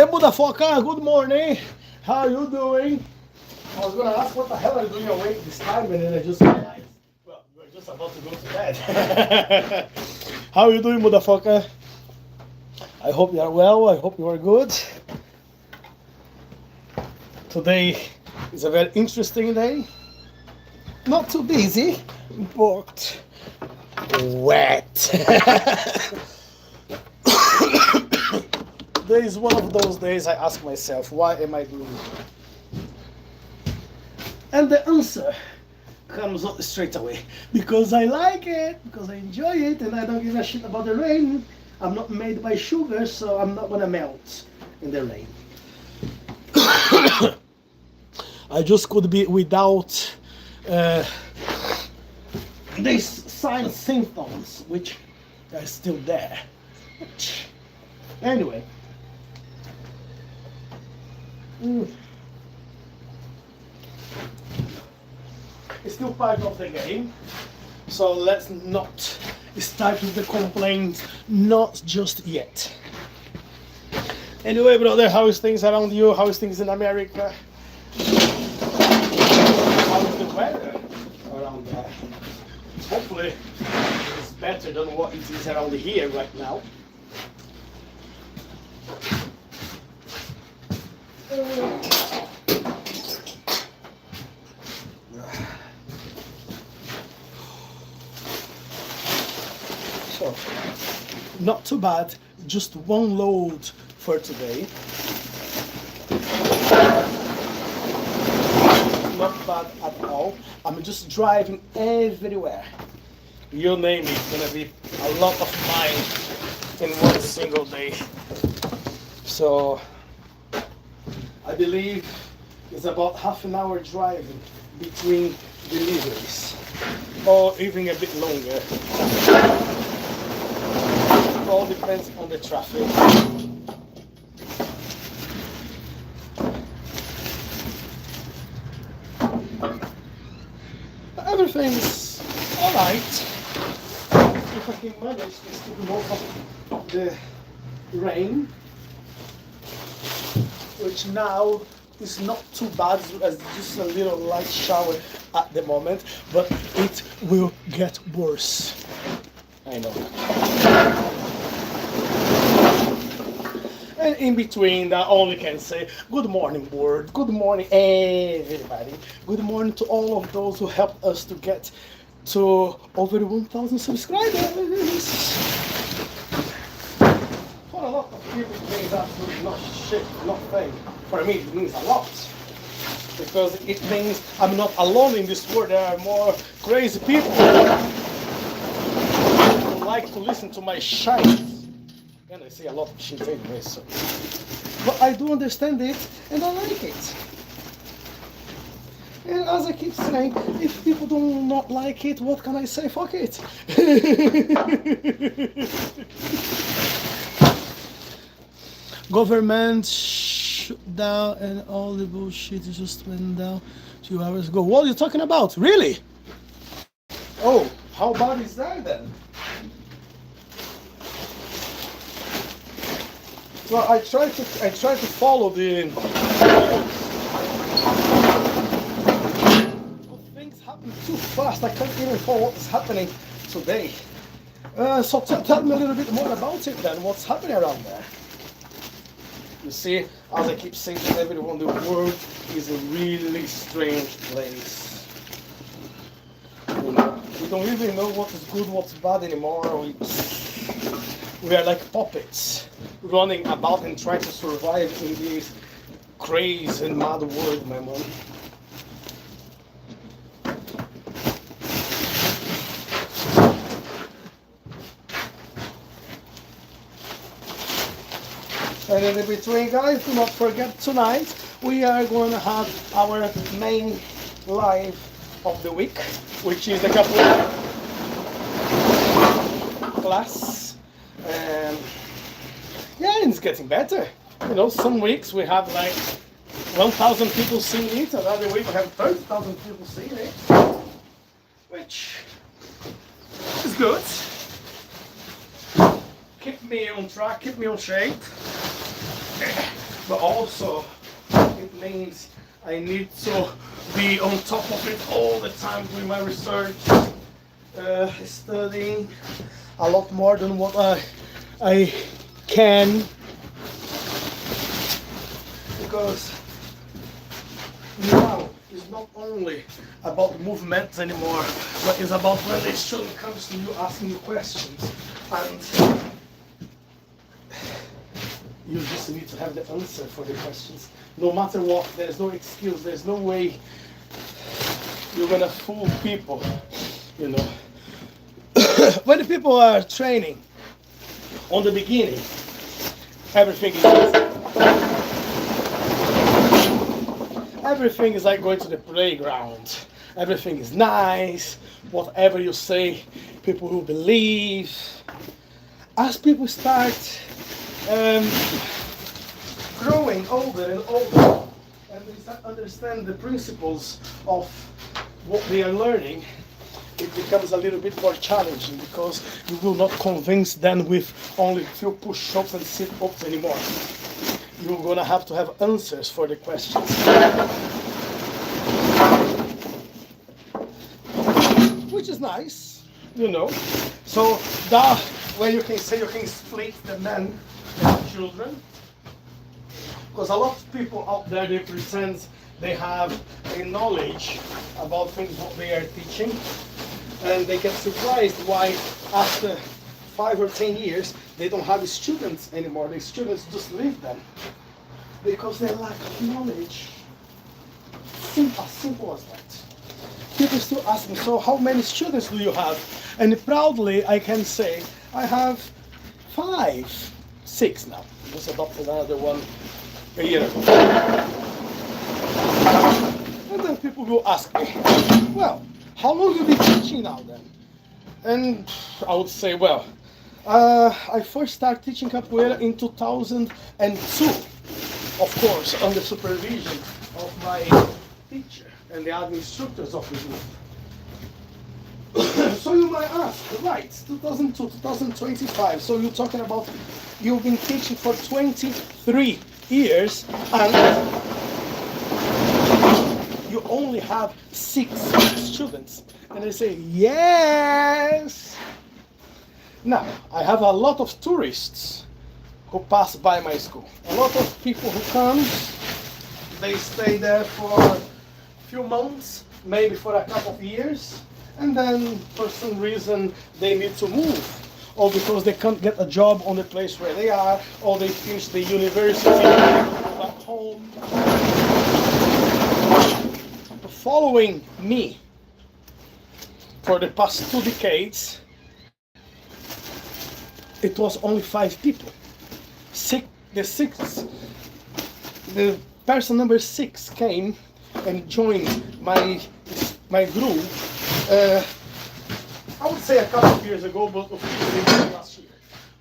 Hey, motherfucker, good morning. How you doing? I was gonna ask what the hell are you doing awake this time, and then I just realized, well, we're just about to go to bed. How you doing, motherfucker? I hope you are well. I hope you are good. Today is a very interesting day. Not too busy, but wet. There is one of those days I ask myself, why am I doing it? And the answer comes out straight away. Because I like it, because I enjoy it, and I don't give a shit about the rain. I'm not made by sugar, so I'm not gonna melt in the rain. I just could be without these signs, symptoms, which are still there. Anyway. It's still part of the game, so let's not start with the complaints, not just yet. Anyway, brother, how is things around you? How is things in America? How is the weather around there? Hopefully it's better than what it is around here right now. So, not too bad, just one load for today. Not bad at all. I'm just driving everywhere. You name it, it's gonna be a lot of mine in one single day. So, I believe it's about half an hour driving between deliveries, or even a bit longer. All depends on the traffic. Everything's alright. If I can manage to still most of the rain, which now is not too bad, as just a little light shower at the moment, but it will get worse. I know. And in between that, only can say good morning world, good morning everybody, good morning to all of those who helped us to get to over 1,000 subscribers. For a lot of people it means absolutely not shit, nothing. For me it means a lot. Because it means I'm not alone in this world. There are more crazy people who like to listen to my shite. And I say a lot of shit anyway, so. But I do understand it, and I like it. And as I keep saying, if people do not like it, what can I say? Fuck it. Government shut down and all the bullshit just went down 2 hours ago. What are you talking about? Really? Oh, how bad is that then? So I try to follow the things happen too fast. I can't even follow what's happening today. So tell me a little bit more about it then. What's happening around there? You see, as I keep saying to everyone, the world is a really strange place. You know, we don't even know what is good, what's bad anymore. We are like puppets running about and trying to survive in this crazy and mad world, my man. And in between, guys, do not forget tonight we are going to have our main live of the week, which is the couple class. Yeah, it's getting better. You know, some weeks we have like 1,000 people seeing it, another week we have 30,000 people seeing it, which is good. Keep me on track, keep me on shape. but also it means I need to be on top of it all the time doing my research, studying a lot more than what I can, because now it's not only about movements anymore, but it's about when the student comes to you asking you questions, and you just need to have the answer for the questions. No matter what, there's no excuse, there's no way you're gonna fool people, you know. When the people are training, on the beginning, everything is easy. Everything is like going to the playground. Everything is nice. Whatever you say, people will believe. As people start growing older and older, and they start understand the principles of what they are learning, it becomes a little bit more challenging, because you will not convince them with only few push-ups and sit-ups anymore. You're gonna have to have answers for the questions. Which is nice, you know. So that where you can say you can split the men and the children. Because a lot of people out there, they pretend they have a knowledge about things what they are teaching, and they get surprised why after 5 or 10 years they don't have students anymore. The students just leave them because they lack knowledge. As simple as that. People still ask me, so how many students do you have? And proudly I can say I have 5, 6 now. Just adopted another one a year ago. And then people will ask me, well, how long have you been teaching now then? And I would say, well, I first started teaching capoeira in 2002, of course, under supervision of my teacher and the other instructors of the group. So you might ask, right, 2002, 2025, so you're talking about you've been teaching for 23 years and you only have 6 students. And I say, yes. Now, I have a lot of tourists who pass by my school. A lot of people who come, they stay there for a few months, maybe for a couple of years, and then for some reason they need to move, or because they can't get a job on the place where they are, or they finish the university back home. Following me for the past 2 decades, it was only 5 people. The person number 6 came and joined my group. I would say a couple of years ago, but officially last year.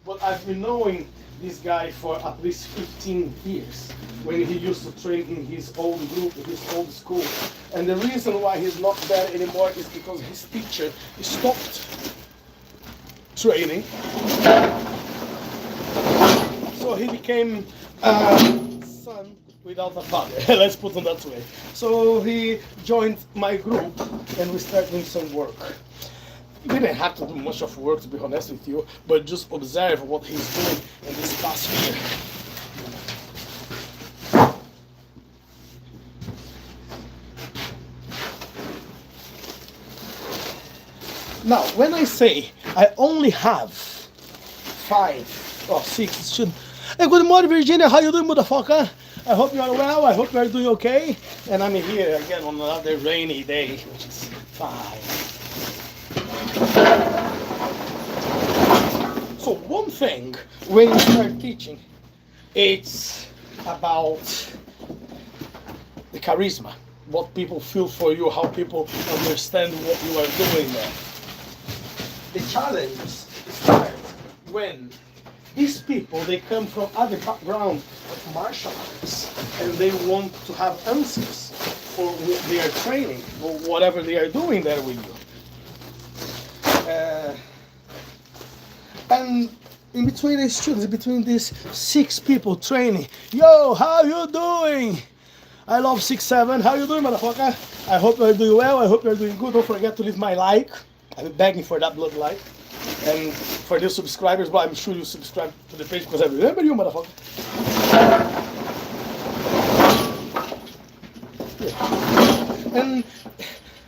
But I've been knowing this guy for at least 15 years, when he used to train in his old group, in his old school. And the reason why he's not there anymore is because his teacher stopped training. So he became a son without a father, let's put it that way. So he joined my group and we started doing some work. We didn't have to do much of work, to be honest with you, but just observe what he's doing in this past year. Now, when I say I only have 5 or 6 students, hey, good morning, Virginia. How you doing, motherfucker? I hope you are well. I hope you are doing okay. And I'm here again on another rainy day, which is fine. So one thing when you start teaching, it's about the charisma, what people feel for you, how people understand what you are doing there. The challenge starts when these people, they come from other background of martial arts and they want to have answers for what they are training or whatever they are doing there with you. And in between the students, between these 6 people training. Yo, how you doing? I love 6-7. How you doing, motherfucker? I hope you're doing well. I hope you're doing good. Don't forget to leave my like. I'm begging for that blood like. And for new subscribers, but I'm sure you subscribe to the page because I remember you, motherfucker. Yeah. And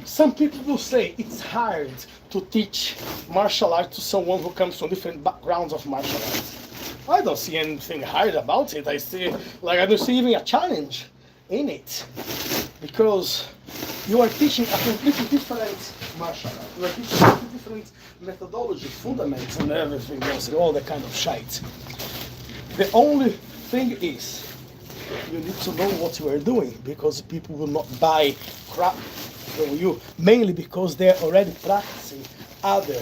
some people will say it's hard to teach martial arts to someone who comes from different backgrounds of martial arts. I don't see anything hard about it. I don't see even a challenge in it, because you are teaching a completely different martial art. You are teaching a completely different methodology, fundamentals, and everything else, and all that kind of shite. The only thing is, you need to know what you are doing, because people will not buy crap from you, mainly because they're already practicing other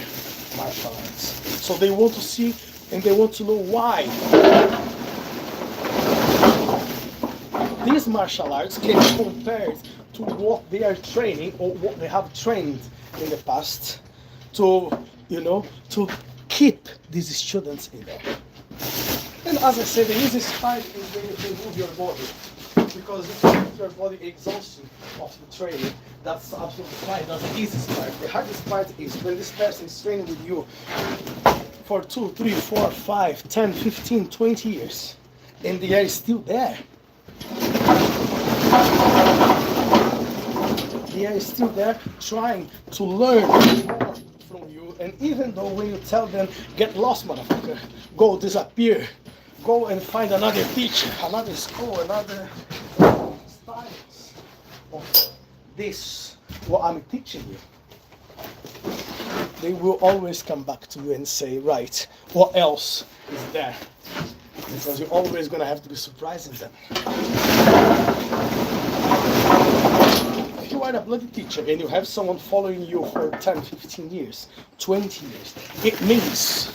martial arts. So they want to see and they want to know why these martial arts can be compared to what they are training or what they have trained in the past, to, to keep these students in there. And as I said, the easiest part is when you can move your body, because if you move your body exhaustion of the training, that's absolutely fine. That's the easiest part. The hardest part is when this person is training with you for 2, 3, 4, 5, 10, 15, 20 years, and they are still there. They are still there trying to learn more from you, and even though when you tell them, get lost, motherfucker, go disappear, go and find another teacher, another school, another styles of this, what I'm teaching you, they will always come back to you and say, right, what else is there? Because you're always going to have to be surprising them. If you are a bloody teacher and you have someone following you for 10, 15 years, 20 years, it means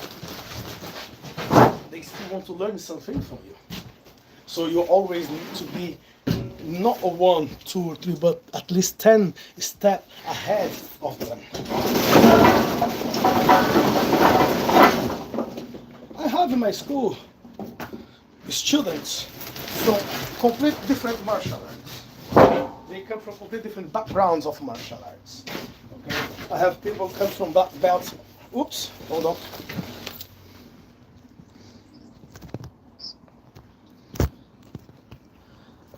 they still want to learn something from you. So you always need to be not a 1, 2, or 3, but at least 10 steps ahead of them. I have in my school students from complete different martial arts. They come from complete different backgrounds of martial arts. Okay? I have people come from black belts. Oops, hold on.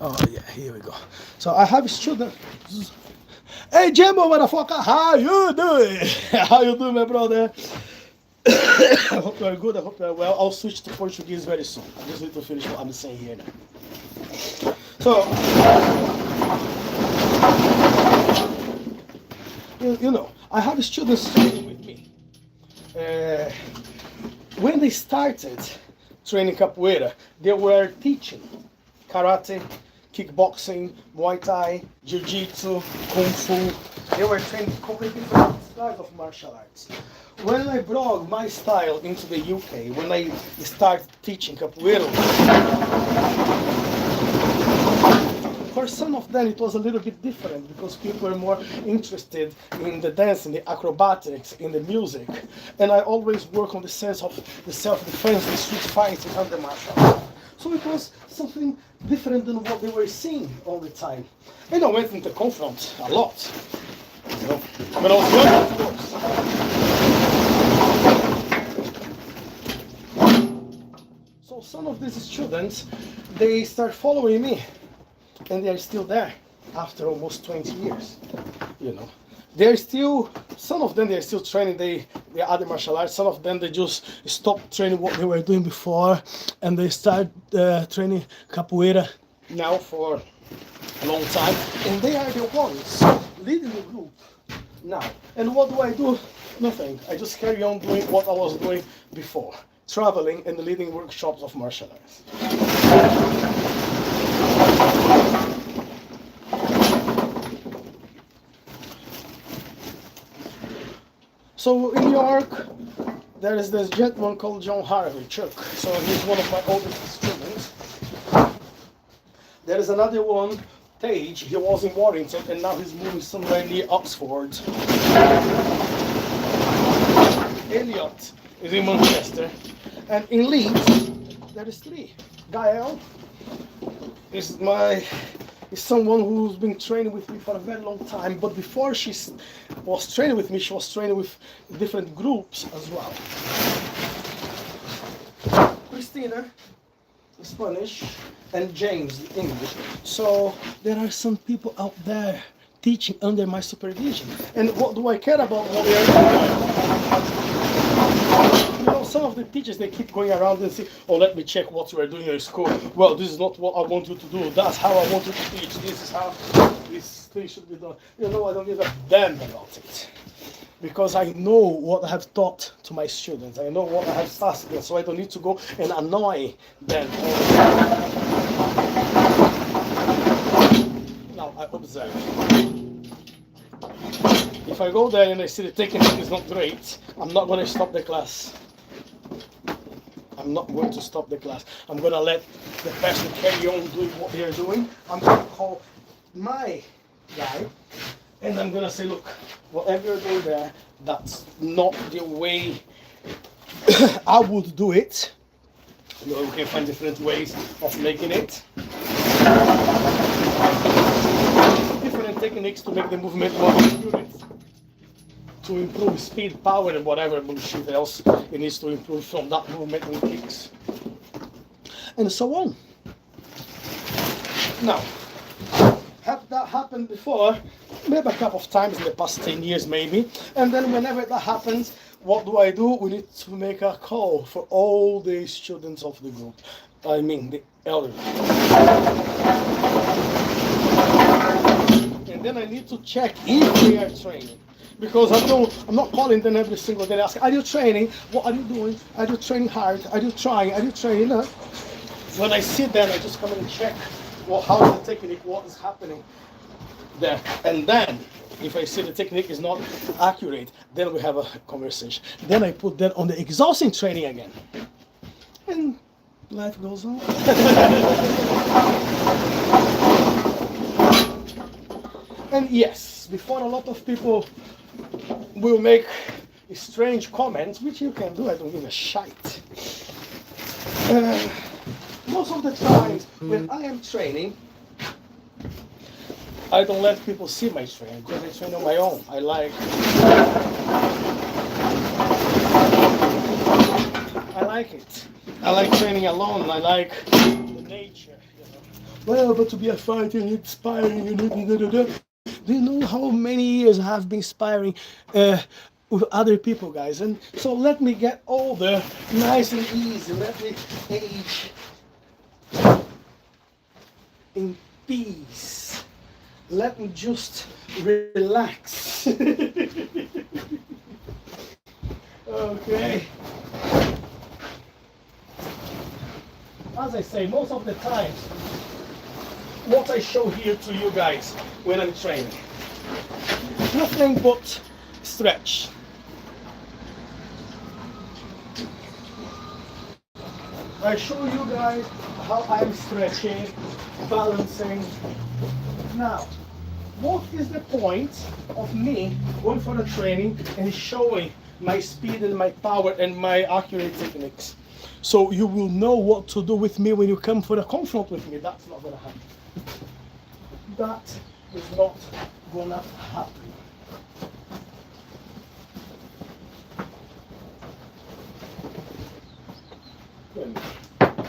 Oh yeah, here we go. So I have students. Hey Jimbo, motherfucker, how you doing? How you doing, my brother? I hope you are good, I hope you are well. I'll switch to Portuguese very soon. I just need to finish what I'm saying here now. So, I have students training with me. When they started training capoeira, they were teaching karate, kickboxing, Muay Thai, Jiu-Jitsu, Kung Fu. They were training completely different styles of martial arts. When I brought my style into the UK, when I started teaching capoeira, for some of them it was a little bit different, because people were more interested in the dance, in the acrobatics, in the music. And I always work on the sense of the self-defense, the street fighting, and the martial art. So it was something different than what they were seeing all the time. And I went into confront a lot. When I was young, of course. So some of these students, they start following me, and they are still there after almost 20 years. They're still, some of them they're still training the other martial arts. Some of them they just stopped training what they were doing before, and they start training capoeira now for a long time, and they are the ones leading the group now. And what do? Nothing. I just carry on doing what I was doing before, traveling and leading workshops of martial arts. So in New York, there is this gentleman called John Harvey, Chuck. So he's one of my oldest students. There is another one, Tage. He was in Warrington, and now he's moving somewhere near Oxford. Elliot is in Manchester. And in Leeds, there is 3. Gael is someone who's been training with me for a very long time, but before she was training with me, she was training with different groups as well. Christina, the Spanish, and James, the English. So there are some people out there teaching under my supervision. And what do I care about what they are doing? You know, some of the teachers, they keep going around and say, oh, let me check what you are doing in school. Well, this is not what I want you to do. That's how I want you to teach. This is how this thing should be done. You know, I don't give a damn about it. Because I know what I have taught to my students. I know what I have asked them, so I don't need to go and annoy them. Now, I observe. If I go there and I see the technique is not great, I'm not going to stop the class. I'm not going to stop the class. I'm going to let the person carry on doing what they are doing. I'm going to call my guy and I'm going to say, look, whatever you're doing there, that's not the way I would do it. You know, we can find different ways of making it. Different techniques to make the movement more accurate. To improve speed, power, and whatever bullshit else it needs to improve from that movement and kicks. And so on. Now, have that happened before? Maybe a couple of times in the past 10 years maybe. And then whenever that happens, what do? We need to make a call for all the students of the group. I mean the elderly. And then I need to check if they are training. Because I'm not calling them every single day. I ask, are you training? What are you doing? Are you training hard? Are you trying? Are you training? No. When I sit there, I just come and check how is the technique, what is happening there. And then, if I see the technique is not accurate, then we have a conversation. Then I put that on the exhausting training again. And life goes on. And yes, before a lot of people will make strange comments, which you can do, I don't give a shite. Most of the times when I am training, I don't let people see my training because I train on my own. I like it. I like training alone. I like the nature. You know. Well, but to be a fighter, you need sparring. You need. Do you know how many years I have been sparring with other people, guys? And so let me get older, nice and easy. Let me age in peace. Let me just relax. Okay. As I say, most of the times, what I show here to you guys when I'm training, nothing but stretch. I show you guys how I'm stretching, balancing. Now, what is the point of me going for the training and showing my speed and my power and my accurate techniques? So you will know what to do with me when you come for a confront with me. That's not going to happen. That is not going to happen.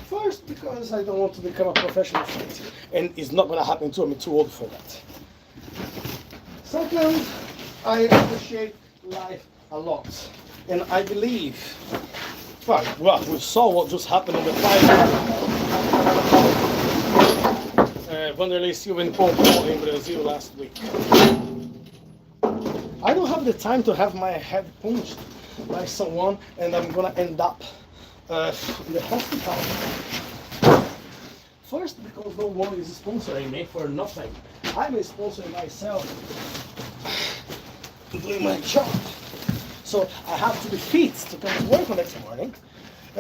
First, because I don't want to become a professional fighter, and it's not going to happen to me. I'm too old for that. Second, I appreciate life a lot, and I believe. Well, we saw what just happened in the fight. Wanderlei Silva and Paul in Brazil last week. I don't have the time to have my head punched by someone, and I'm gonna end up in the hospital. First, because no one is sponsoring me for nothing. I'm sponsoring myself, doing my job. So I have to be fit to come to work the next morning.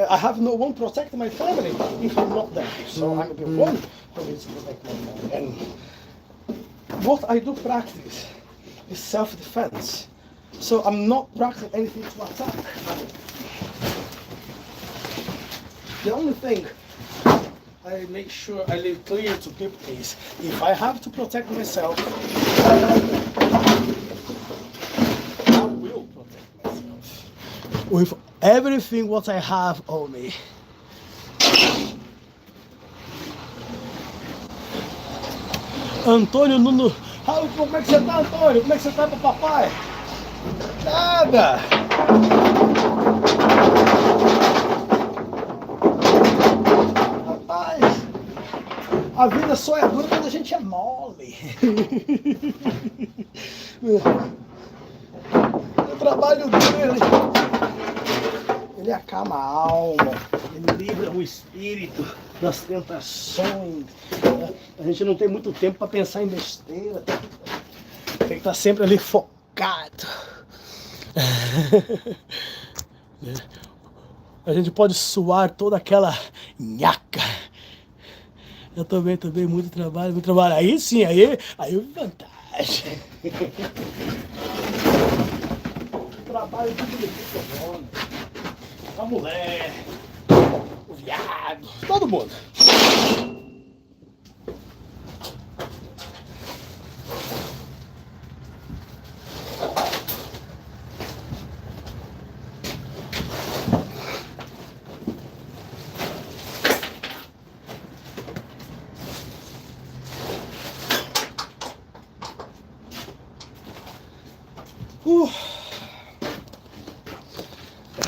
I have no one protecting my family if I'm not there. So I'm the one who needs to protect my family. And what I do practice is self-defense. So I'm not practicing anything to attack. The only thing I make sure I leave clear to people is, if I have to protect myself, I will protect myself with everything what I have on me. Antônio Nuno, como é que você tá, Antônio? Como é que você tá, papai? Nada! Rapaz, a vida só é dura quando a gente é mole. O trabalho dele, ele acalma a alma, ele livra o espírito das tentações. A gente não tem muito tempo para pensar em besteira. Tem que estar sempre ali focado. A gente pode suar toda aquela nhaca. Eu também, muito trabalho. Aí sim, aí vantagem. Trabalho tudo de homem. A mulher, o viado, todo mundo.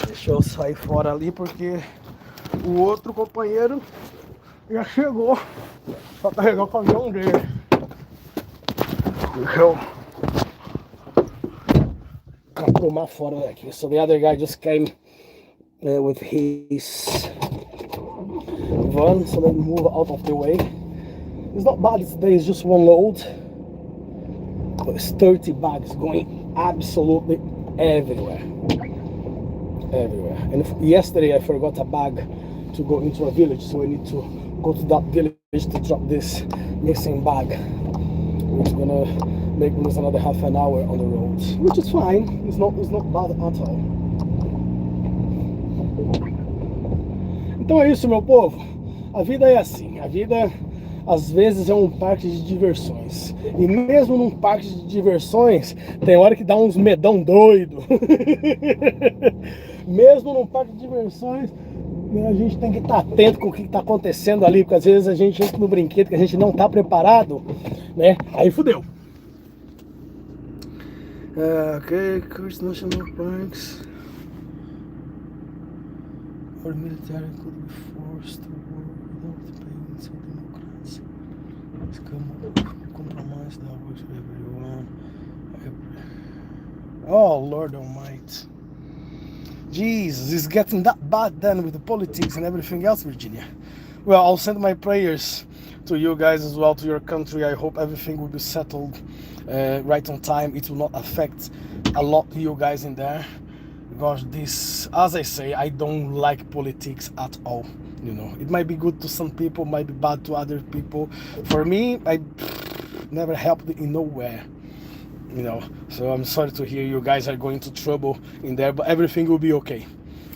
Deixa eu sair fora ali porque o outro companheiro já chegou para carregar o caminhão dele. Deixa eu arrumar fora daqui. So the other guy just came with his van, so let me move out of the way. It's not bad today, it's just one load. But it's 30 bags going absolutely everywhere. And yesterday I forgot a bag to go into a village, so I need to go to that village to drop this missing bag, which is gonna make me lose another half an hour on the road, which is fine. It's not bad at all. Então é isso, meu povo. A vida é assim. A vida às vezes é um parque de diversões. E mesmo num parque de diversões, tem hora que dá uns medão doido. Mesmo num parque de diversões, a gente tem que estar atento com o que está acontecendo ali, porque às vezes a gente entra no brinquedo que a gente não está preparado, né? Aí fudeu. Ok, Kurds National Parks. Or military could be forced to work without paying to Democrats. It's compromise that works for everyone. Oh, Lord Almighty. Jesus, it's getting that bad then with the politics and everything else, Virginia. Well, I'll send my prayers to you guys as well, to your country. I hope everything will be settled right on time. It will not affect a lot you guys in there. Because this, as I say, I don't like politics at all. You know, it might be good to some people, might be bad to other people. For me, I never helped in nowhere. You know, so I'm sorry to hear you guys are going to trouble in there, but everything will be okay.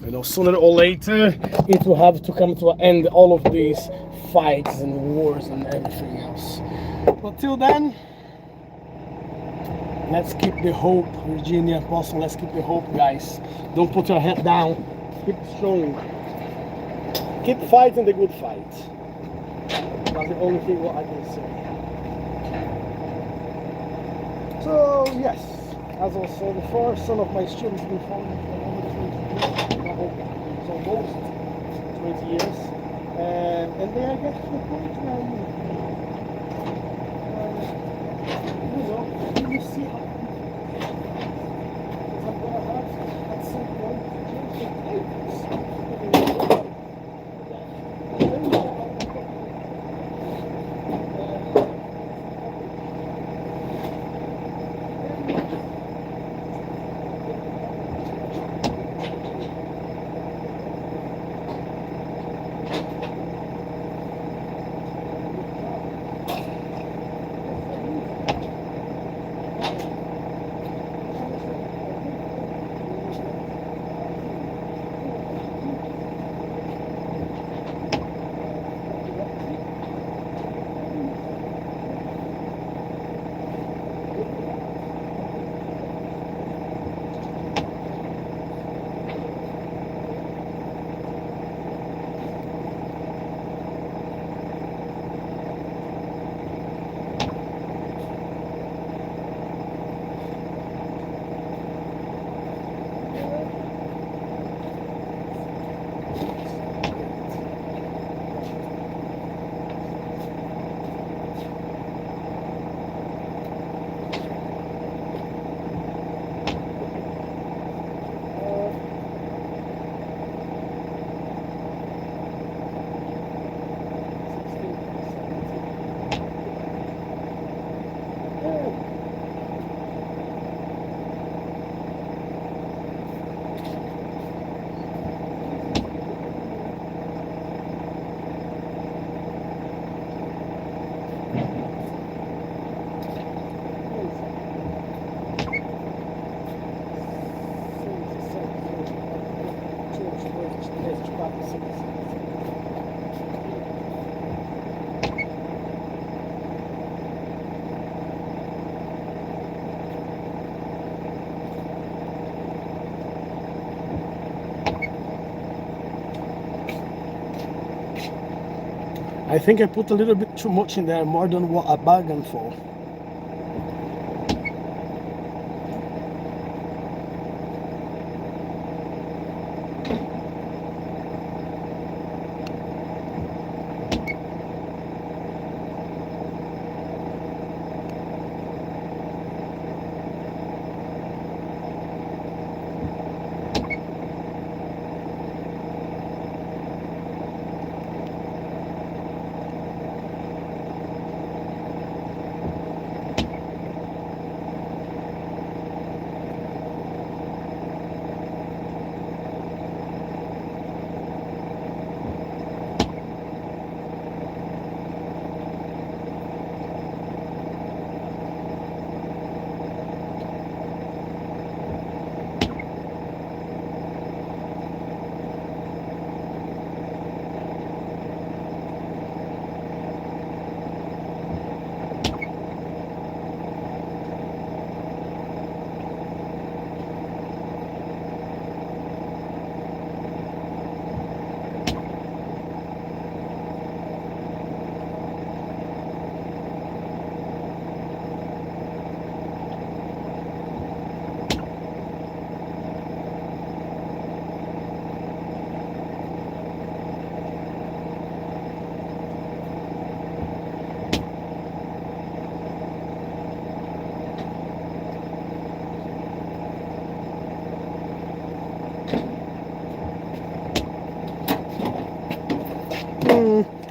You know, sooner or later, it will have to come to an end, all of these fights and wars and everything else. But till then, let's keep the hope, Virginia, Boston, let's keep the hope, guys. Don't put your head down, keep strong. Keep fighting the good fight. That's the only thing what I can say. So yes, as I said before, some of my students have been following me for over 20 years. It's almost 20 years. And they are getting to the point where you see how I'm gonna have at some point to change the papers. I think I put a little bit too much in there, more than what a bargain for.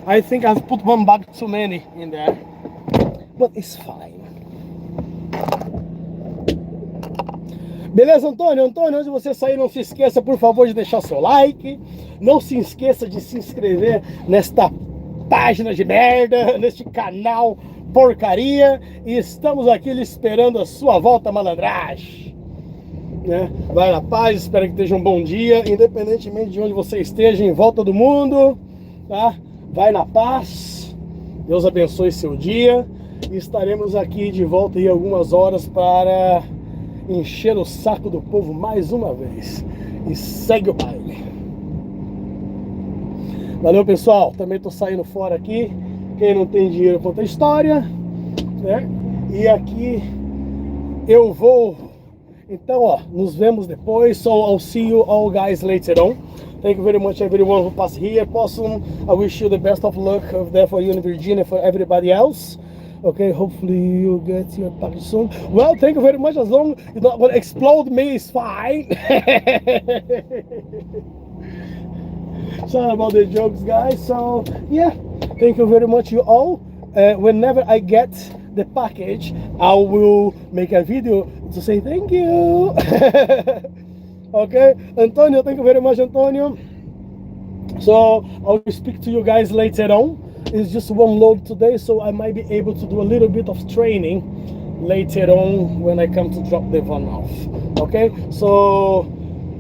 I think I've put one bag too many in there, but it's fine. Beleza, Antônio? Antônio, antes de você sair, não se esqueça, por favor, de deixar seu like. Não se esqueça de se inscrever nesta página de merda, neste canal porcaria. E estamos aqui lhe esperando a sua volta, malandragem. Né? Vai na paz, espero que esteja um bom dia, independentemente de onde você esteja, em volta do mundo, tá? Vai na paz, Deus abençoe seu dia, e estaremos aqui de volta em algumas horas para encher o saco do povo mais uma vez. E segue o baile. Valeu, pessoal, também tô saindo fora aqui. Quem não tem dinheiro conta história, né? E aqui eu vou. Então, ó, nos vemos depois. So I'll see you all guys later on. Thank you very much, everyone who passed here. Possum, I wish you the best of luck there for you in Virginia, for everybody else. Okay, hopefully you get your package soon. Well, thank you very much. As long as you're not going to explode me, it's fine. Sorry about the jokes, guys. So, yeah, thank you very much, you all. Whenever I get the package, I will make a video to say thank you. Okay, Antonio, thank you very much, Antonio. So I'll speak to you guys later on. It's just one load today, so I might be able to do a little bit of training later on when I come to drop the van off. Okay, so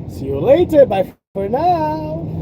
see you later. Bye for now.